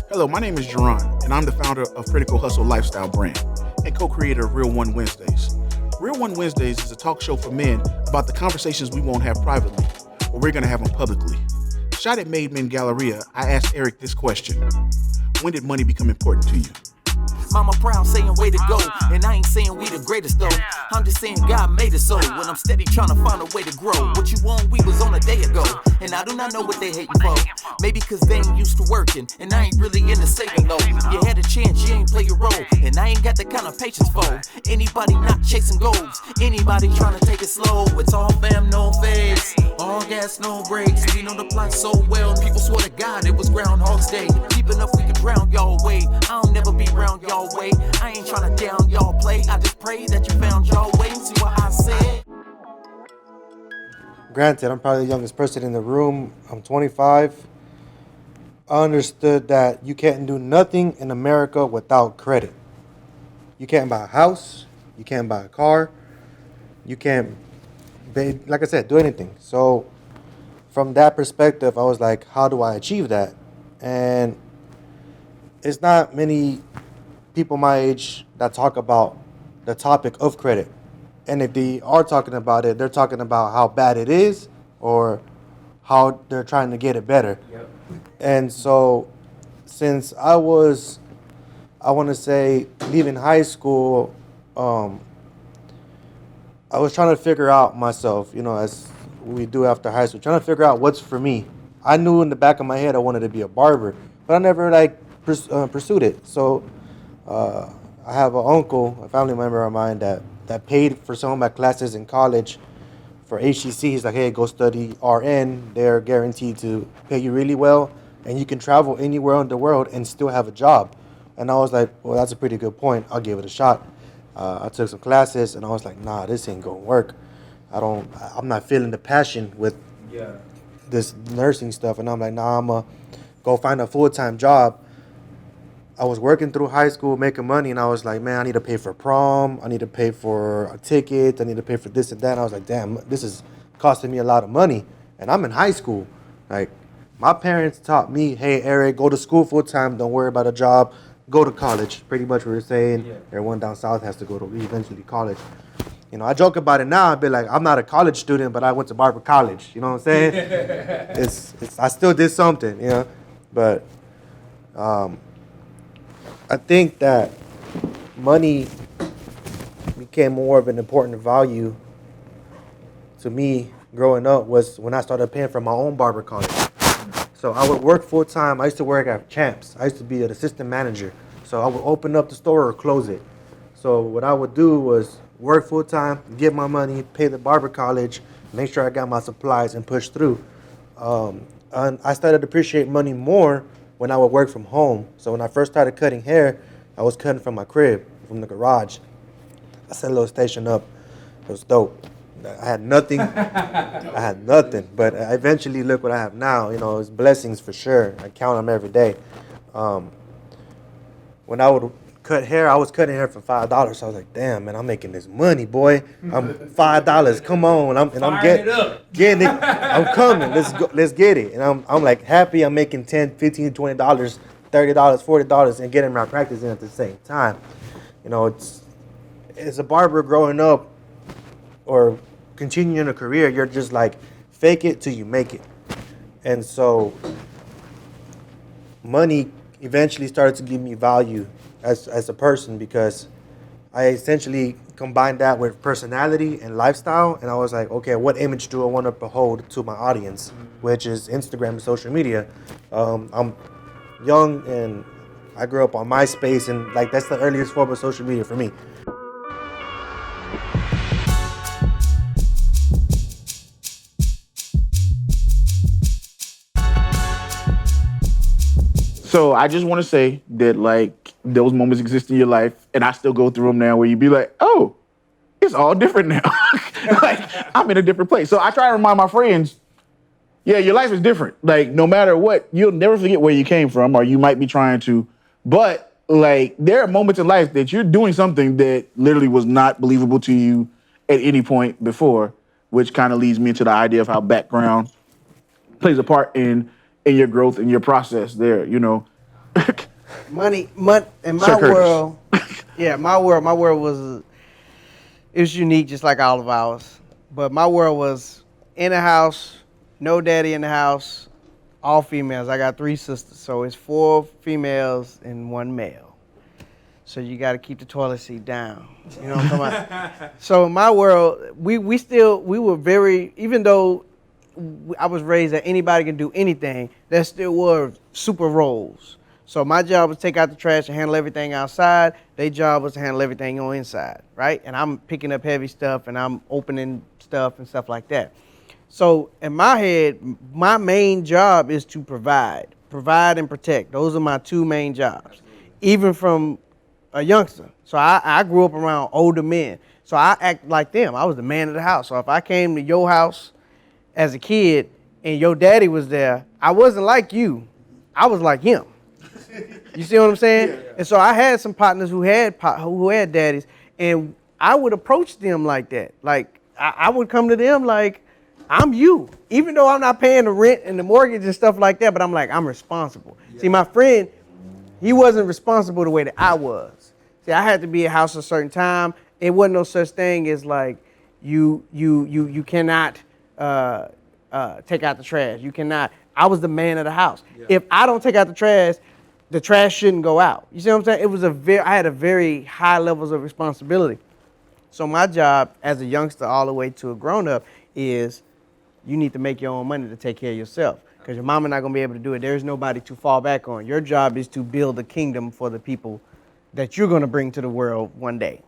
Hello, my name is Jerron, and I'm the founder of Critical Hustle Lifestyle brand and co-creator of Real One Wednesdays. Real One Wednesdays is a talk show for men about the conversations we won't have privately, but we're going to have them publicly. Shot at Made Men Galleria, I asked Eric this question: when did money become important to you? Mama proud saying way to go, and I ain't saying we the greatest though. I'm just saying God made us so. When I'm steady trying to find a way to grow. What you want, we was on a day ago, and I do not know what they hating for. Maybe cause they ain't used to working, and I ain't really into saving low. You had a chance, you ain't play your role, and I ain't got the kind of patience for anybody not chasing goals. Anybody trying to take it slow. It's all fam, no face, all gas, no brakes. We know the plot so well, and people swear to God it was Groundhog's Day. Deep enough we could drown y'all way. I'll never be around y'all way. I ain't tryna down y'all play. I just pray that you found y'all way. See what I said? Granted, I'm probably the youngest person in the room. I'm 25. I understood that you can't do nothing in America without credit. You can't buy a house. You can't buy a car. You can't, like I said, do anything. So from that perspective, I was like, how do I achieve that? And it's not many people my age that talk about the topic of credit. And if they are talking about it, they're talking about how bad it is or how they're trying to get it better. Yep. And so since I want to say, leaving high school, I was trying to figure out myself, as we do after high school, trying to figure out what's for me. I knew in the back of my head I wanted to be a barber, but I never pursued it. So I have an uncle, a family member of mine that paid for some of my classes in college for HCC. He's like, hey, go study RN. They're guaranteed to pay you really well, and you can travel anywhere in the world and still have a job. And I was like, well, that's a pretty good point. I'll give it a shot. I took some classes, and I was like, nah, this ain't gonna work. I'm not feeling the passion with this nursing stuff. And I'm like, nah, I'm gonna go find a full-time job. I was working through high school, making money, and I was like, man, I need to pay for prom. I need to pay for a ticket. I need to pay for this and that. And I was like, damn, this is costing me a lot of money. And I'm in high school. Like, my parents taught me, hey, Eric, go to school full time. Don't worry about a job. Go to college. Pretty much what we're saying. Yeah. Everyone down south has to go to eventually college. I joke about it now. I'd be like, I'm not a college student, but I went to Barber College. You know what I'm saying? I still did something, But I think that money became more of an important value to me growing up was when I started paying for my own barber college. So I would work full time. I used to work at Champs. I used to be an assistant manager. So I would open up the store or close it. So what I would do was work full time, get my money, pay the barber college, make sure I got my supplies, and push through. And I started to appreciate money more when I would work from home. So when I first started cutting hair, I was cutting from my crib, from the garage. I set a little station up. It was dope. I had nothing. But eventually, look what I have now. It's blessings for sure. I count them every day. When I would cut hair, I was cutting hair for $5. So I was like, damn, man, I'm making this money, boy. I'm $5. Come on. I'm getting it. I'm coming. Let's go. Let's get it. And I'm like happy I'm making $10, $15, $20, $30, $40 and getting my practice in at the same time. As a barber growing up or continuing a career, you're just like fake it till you make it. And so money eventually started to give me value as a person because I essentially combined that with personality and lifestyle. And I was like, okay, what image do I want to behold to my audience, which is Instagram and social media. I'm young and I grew up on MySpace, and that's the earliest form of social media for me. So I just want to say that those moments exist in your life, and I still go through them now where you be like, oh, it's all different now. I'm in a different place. So I try to remind my friends, yeah, your life is different. No matter what, you'll never forget where you came from, or you might be trying to, but there are moments in life that you're doing something that literally was not believable to you at any point before, which kind of leads me into the idea of how background plays a part in your growth and your process there, Money, in Sir my Curtis. world, yeah, my world was, it was unique, just like all of ours. But my world was in the house, no daddy in the house, all females. I got 3 sisters, so it's 4 females and 1 male. So you got to keep the toilet seat down. You know what I'm talking about? So in my world, we were very, even though I was raised that anybody can do anything, there still were super roles. So my job was to take out the trash and handle everything outside. Their job was to handle everything on inside, right? And I'm picking up heavy stuff and I'm opening stuff and stuff like that. So in my head, my main job is to provide and protect. Those are my 2 main jobs, even from a youngster. So I grew up around older men. So I act like them. I was the man of the house. So if I came to your house as a kid and your daddy was there, I wasn't like you. I was like him. You see what I'm saying? Yeah. And so I had some partners who had daddies, and I would approach them like that. Like I would come to them like, I'm you. Even though I'm not paying the rent and the mortgage and stuff like that, but I'm like, I'm responsible. Yeah. See, my friend, he wasn't responsible the way that I was. See, I had to be at house at a certain time. It wasn't no such thing as like you cannot take out the trash. You cannot. I was the man of the house. Yeah. If I don't take out the trash shouldn't go out. You see what I'm saying? It was I had a very high levels of responsibility. So my job as a youngster all the way to a grown up is you need to make your own money to take care of yourself. Because your mama not going to be able to do it. There's nobody to fall back on. Your job is to build a kingdom for the people that you're going to bring to the world one day.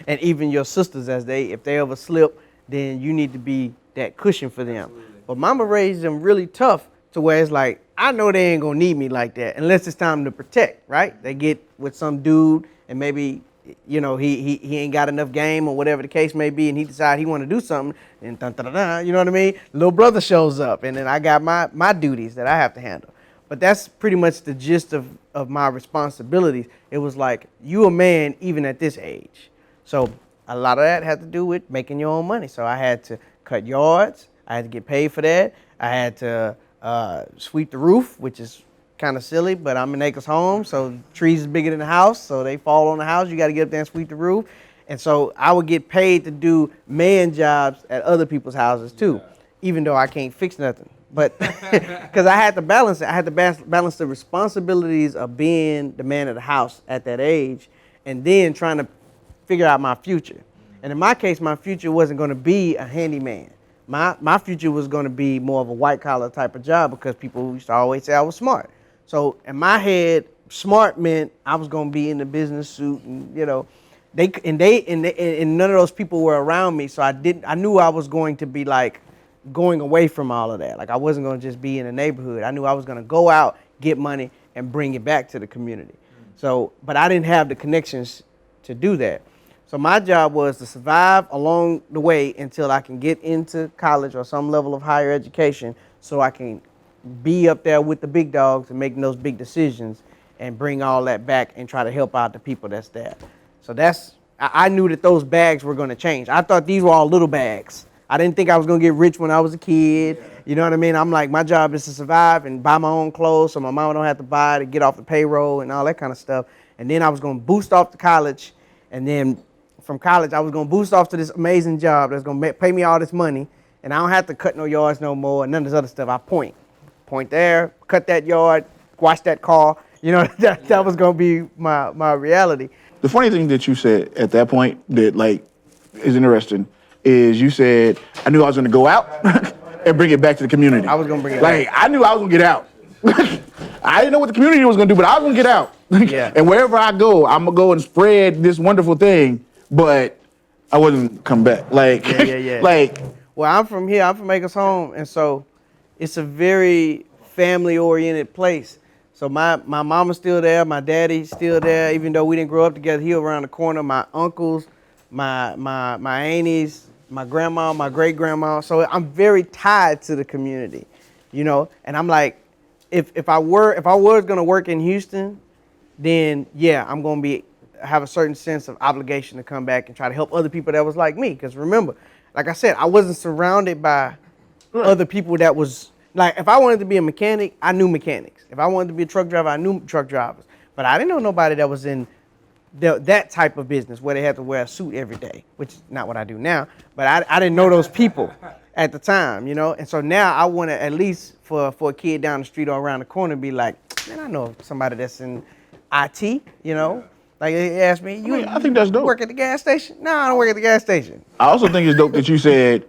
And even your sisters, if they ever slip, then you need to be that cushion for them. Absolutely. But mama raised them really tough to where it's like, I know they ain't going to need me like that unless it's time to protect, right? They get with some dude and maybe, you know, he ain't got enough game or whatever the case may be, and he decide he want to do something, and you know what I mean? Little brother shows up, and then I got my duties that I have to handle. But that's pretty much the gist of my responsibilities. It was like, you a man even at this age. So a lot of that had to do with making your own money. So I had to cut yards. I had to get paid for that. I had to sweep the roof, which is kind of silly, but I'm in Acres home, so trees is bigger than the house, so they fall on the house. You got to get up there and sweep the roof. And so I would get paid to do man jobs at other people's houses too, even though I can't fix nothing. But because I had to balance it. I had to balance the responsibilities of being the man of the house at that age and then trying to figure out my future. And in my case, my future wasn't going to be a handyman. My future was going to be more of a white-collar type of job because people used to always say I was smart. So in my head, smart meant I was going to be in the business suit, and you know, and none of those people were around me. So I knew I was going to be like going away from all of that. Like I wasn't going to just be in the neighborhood. I knew I was going to go out, get money, and bring it back to the community. So, but I didn't have the connections to do that. So my job was to survive along the way until I can get into college or some level of higher education so I can be up there with the big dogs and making those big decisions and bring all that back and try to help out the people that's there. So I knew that those bags were going to change. I thought these were all little bags. I didn't think I was going to get rich when I was a kid. You know what I mean? I'm like, my job is to survive and buy my own clothes so my mama don't have to buy to get off the payroll and all that kind of stuff. And then I was going to boost off to college. And then from college, I was going to boost off to this amazing job that's going to pay me all this money. And I don't have to cut no yards no more and none of this other stuff. I point there, cut that yard, wash that car. You know, that was going to be my reality. The funny thing that you said at that point that like is interesting is you said, I knew I was going to go out and bring it back to the community. I was going to bring it back. I knew I was going to get out. I didn't know what the community was going to do, but I was going to get out. Yeah. And wherever I go, I'm going to go and spread this wonderful thing, but I wouldn't come back. Yeah. Like, well, I'm from here. I'm from Acres Home, and so it's a very family-oriented place. So my mama's still there, my daddy's still there, even though we didn't grow up together. He around the corner. My uncles, my aunties, my grandma, my great-grandma. So I'm very tied to the community, you know. And I'm like, if I was gonna work in Houston, then yeah, I'm gonna have a certain sense of obligation to come back and try to help other people that was like me. Because remember, like I said, I wasn't surrounded by other people that was Like if I wanted to be a mechanic, I knew mechanics. If I wanted to be a truck driver, I knew truck drivers. But I didn't know nobody that was in that type of business where they had to wear a suit every day, which is not what I do now. But I didn't know those people at the time, you know. And so now I want to at least for a kid down the street or around the corner be like, man, I know somebody that's in IT, you know. Like they asked me, I think that's dope. Work at the gas station? No, I don't work at the gas station. I also think it's dope that you said,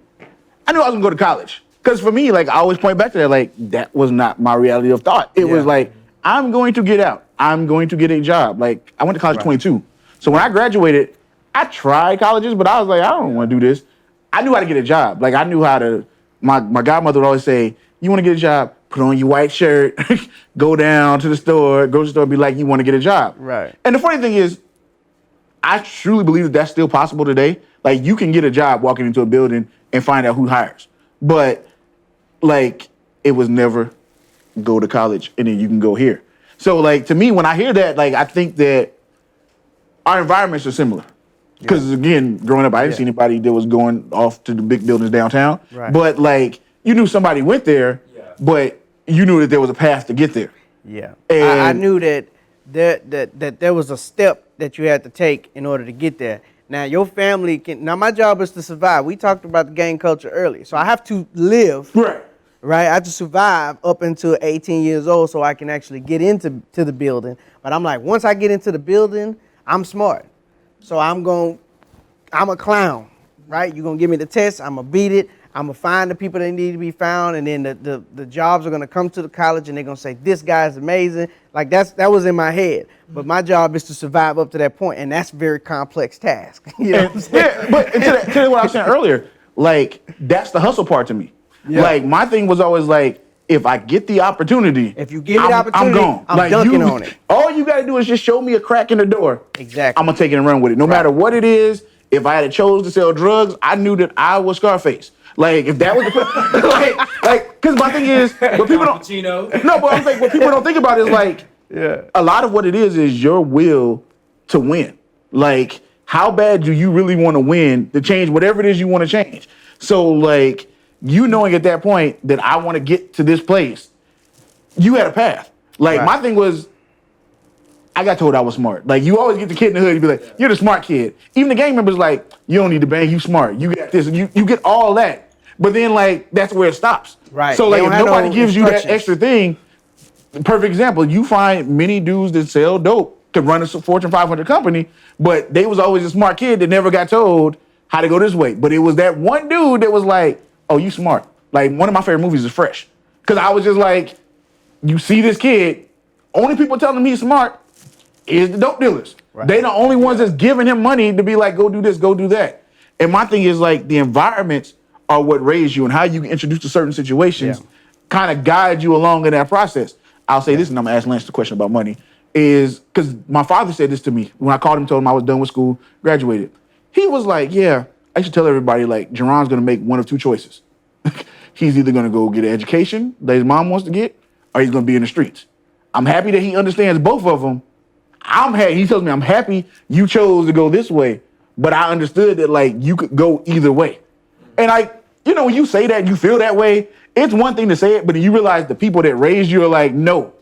I knew I was gonna go to college. Because for me, like I always point back to that, like that was not my reality of thought. It was like, I'm going to get out. I'm going to get a job. Like I went to college 22. So when I graduated, I tried colleges, but I was like, I don't want to do this. I knew how to get a job. Like I knew how to, my godmother would always say, you want to get a job? Put on your white shirt, go down to the store, grocery store, be like, you want to get a job. Right. And the funny thing is, I truly believe that that's still possible today. Like you can get a job walking into a building and find out who hires. But like it was never go to college and then you can go here. So like to me, when I hear that, like I think that our environments are similar. Because again, growing up, I didn't see anybody that was going off to the big buildings downtown. Right. But like you knew somebody went there, but you knew that there was a path to get there. Yeah. And I knew that there was a step that you had to take in order to get there. Now your family can. Now my job is to survive. We talked about the gang culture earlier, so I have to live. Right. Right. I have to survive up until 18 years old, so I can actually get into the building. But I'm like, once I get into the building, I'm smart. So I'm a clown, right? You're gonna give me the test. I'm gonna beat it. I'm gonna find the people that need to be found, and then the jobs are gonna come to the college, and they're gonna say this guy's amazing. Like that was in my head. But my job is to survive up to that point, and that's a very complex task. You know what I'm saying? Yeah, but to what I was saying earlier, like that's the hustle part to me. Yeah. Like my thing was always like, if I get the opportunity, If you give me the opportunity, I'm gone. I'm like, dunking on it. All you gotta do is just show me a crack in the door. Exactly. I'm gonna take it and run with it. No matter what it is. If I had chose to sell drugs, I knew that I was Scarface. Like if that was the like, because my thing is, what people don't. No, but I'm saying what people don't think about is like, a lot of what it is your will to win. Like, how bad do you really want to win to change whatever it is you want to change? So like, you knowing at that point that I want to get to this place, you had a path. Like my thing was, I got told I was smart. Like you always get the kid in the hood, you be like, you're the smart kid. Even the gang members like, you don't need to bang, you smart. You got this, and you get all that. But then like that's where it stops. Right. So like if nobody gives you that instructions. extra thing, perfect example, you find many dudes that sell dope could run a Fortune 500 company, but they was always a smart kid that never got told how to go this way. But it was that one dude that was like, oh, you smart. Like one of my favorite movies is Fresh. Cause I was just like, you see this kid, only people telling him he's smart is the dope dealers. Right. They the only ones that's giving him money to be like, go do this, go do that. And my thing is like the environments are what raise you and how you get introduced to certain situations kind of guide you along in that process. I'll say this, and I'm gonna ask Lance the question about money, is because my father said this to me when I called him, told him I was done with school, graduated. He was like, yeah, I should tell everybody like Jerron's gonna make one of two choices. He's either gonna go get an education that his mom wants to get, or he's gonna be in the streets. I'm happy that he understands both of them. He tells me I'm happy you chose to go this way, but I understood that like you could go either way. And when you say that, you feel that way, it's one thing to say it, but then you realize the people that raised you are like, no,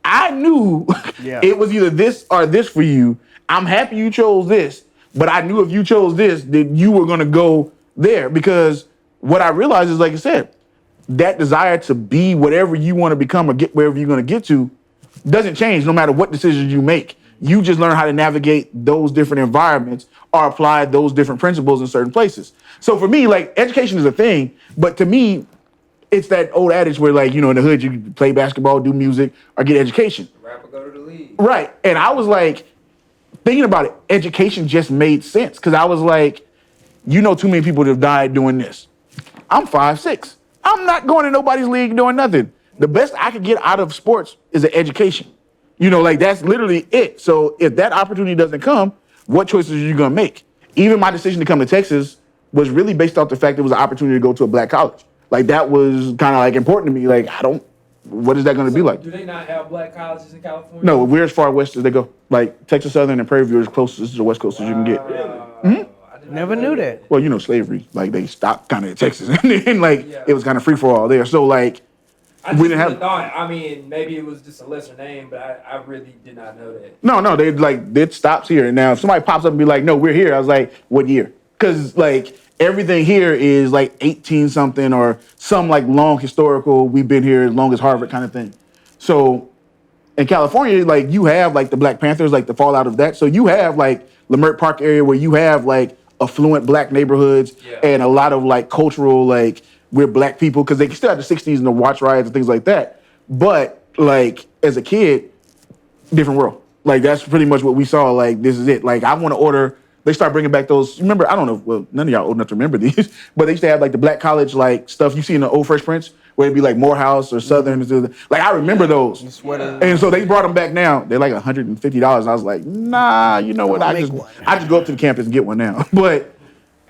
I knew it was either this or this for you. I'm happy you chose this, but I knew if you chose this, then you were gonna go there. Because what I realized is, like I said, that desire to be whatever you want to become or get wherever you're gonna get to doesn't change no matter what decisions you make. You just learn how to navigate those different environments or apply those different principles in certain places. So for me, like education is a thing, but to me, it's that old adage where like, in the hood, you can play basketball, do music, or get education. Rapper go to the league. Right. And I was like, thinking about it, education just made sense. Cause I was like, too many people that have died doing this. I'm 5'6". I'm not going to nobody's league doing nothing. The best I could get out of sports is an education. That's literally it. So if that opportunity doesn't come, what choices are you gonna make? Even my decision to come to Texas was really based off the fact there was an opportunity to go to a black college. Like that was kind of like important to me. Like what is that gonna be like? Do they not have black colleges in California? No, we're as far west as they go. Like Texas Southern and Prairie View is closest to the West Coast as you can get. Never knew that. Well, slavery, like they stopped kind of in Texas and then it was kind of free for all there. So like, I We just didn't have. thought. I mean, maybe it was just a lesser name, but I really did not know that. No, they like it stops here. And now if somebody pops up and be like, "No, we're here," I was like, "What year?" Because like everything here is like 18 something or some like long historical. We've been here as long as Harvard kind of thing. So in California, like you have like the Black Panthers, like the fallout of that. So you have like Leimert Park area where you have like affluent Black neighborhoods and a lot of like cultural like we're Black people because they still had the 60s and the watch riots and things like that. But like as a kid, different world. Like that's pretty much what we saw. Like this is it. Like I want to order. They start bringing back those. Remember? I don't know. Well, none of y'all old enough to remember these, but they used to have like the Black college like stuff you see in the old Fresh Prince, where it'd be like Morehouse or Southern. Like I remember those. And so they brought them back now. They're like $150. I was like, nah. You know what? I just go up to the campus and get one now. But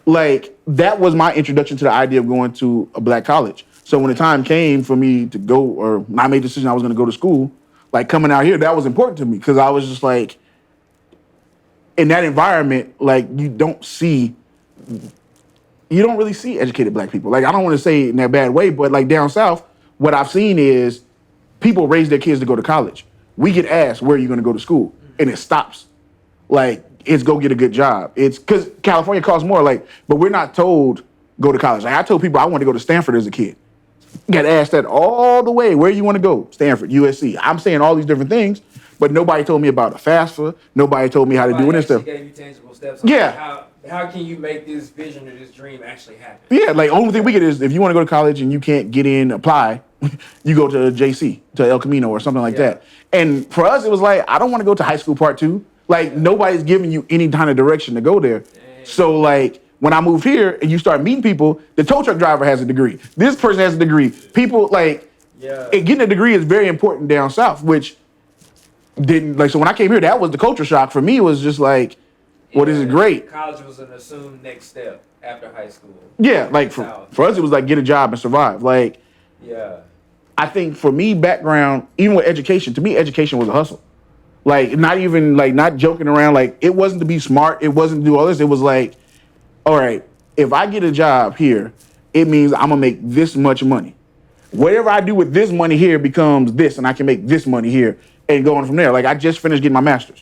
like that was my introduction to the idea of going to a Black college. So when the time came for me to go, or when I made the decision I was going to go to school, like coming out here, that was important to me because I was just like, in that environment, like you don't really see educated Black people. Like I don't want to say it in that bad way, but like down south, what I've seen is people raise their kids to go to college. We get asked, where are you going to go to school? And it stops. Like it's go get a good job. It's because California costs more, like, but we're not told go to college. Like I told people I wanted to go to Stanford as a kid. Got asked that all the way. Where you want to go? Stanford, USC. I'm saying all these different things, but nobody told me about a FAFSA. Nobody told me how to do it and stuff. Gave you tangible steps. Yeah. How can you make this vision or this dream actually happen? Yeah, like only thing we get is if you want to go to college and you can't get in, apply, you go to JC, to El Camino or something like that. And for us, it was like, I don't want to go to high school part 2. Like nobody's giving you any kind of direction to go there. Dang. So like, when I moved here and you start meeting people, the tow truck driver has a degree. This person has a degree. People like, and getting a degree is very important down south, which didn't like. So when I came here, that was the culture shock for me. It was just like, well, this is great. College was an assumed next step after high school. Yeah, like for us, it was like get a job and survive. Like, I think for me, background, even with education, to me, education was a hustle. Like not even like not joking around. Like it wasn't to be smart. It wasn't to do all this. It was like, all right, if I get a job here, it means I'm gonna make this much money. Whatever I do with this money here becomes this, and I can make this money here and go on from there. Like I just finished getting my master's,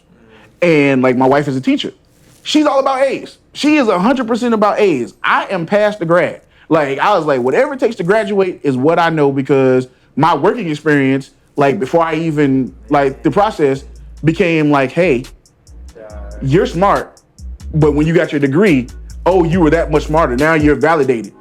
and like my wife is a teacher. She's all about A's. She is 100% about A's. I am past the grad. Like I was like, whatever it takes to graduate is what I know because my working experience, like before I even like the process became like, hey, you're smart, but when you got your degree, oh, you were that much smarter. Now you're validated.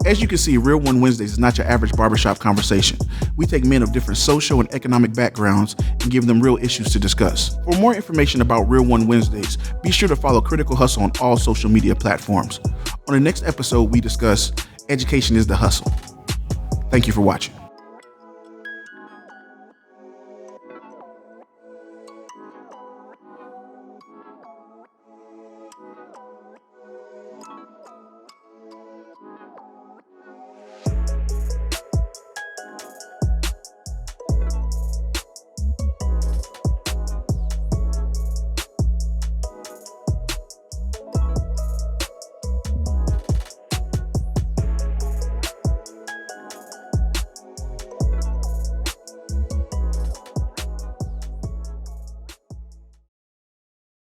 As you can see, Real One Wednesdays is not your average barbershop conversation. We take men of different social and economic backgrounds and give them real issues to discuss. For more information about Real One Wednesdays, be sure to follow Critical Hustle on all social media platforms. On the next episode, we discuss Education is the Hustle. Thank you for watching.